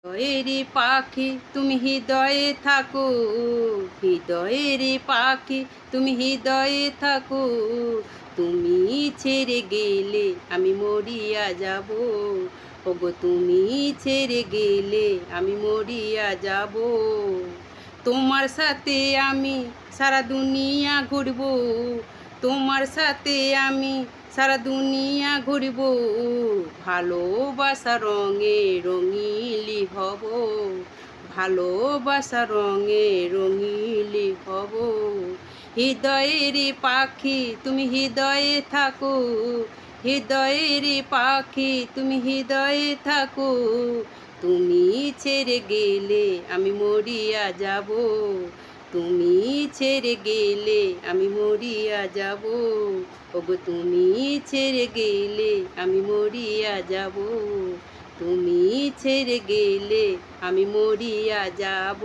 হৃদয়ের পাখি তুমি হৃদয়ে থাকো, হৃদয়ের পাখি তুমি হৃদয়ে থাকো। তুমি ছেড়ে গেলে আমি মরিয়া যাব, ওগো তুমি ছেড়ে গেলে আমি মরিয়া যাব। তোমার সাথে আমি সারা দুনিয়া ঘুরবো, তোমার সাথে আমি সারা দুনিয়া ঘুরব। ভালোবাসা রঙে রঙিলি হব, ভালোবাসা রঙে রঙিলি হব। হৃদয়ের পাখি তুমি হৃদয়ে থাকো, হৃদয়ের পাখি তুমি হৃদয়ে থাকো। তুমি ছেড়ে গেলে আমি মরিয়া যাব, তুমি ছেড়ে গেলে আমি মরিয়া যাব। ওগো তুমি ছেড়ে গেলে আমি মরিয়া যাব, তুমি ছেড়ে গেলে আমি মরিয়া যাব।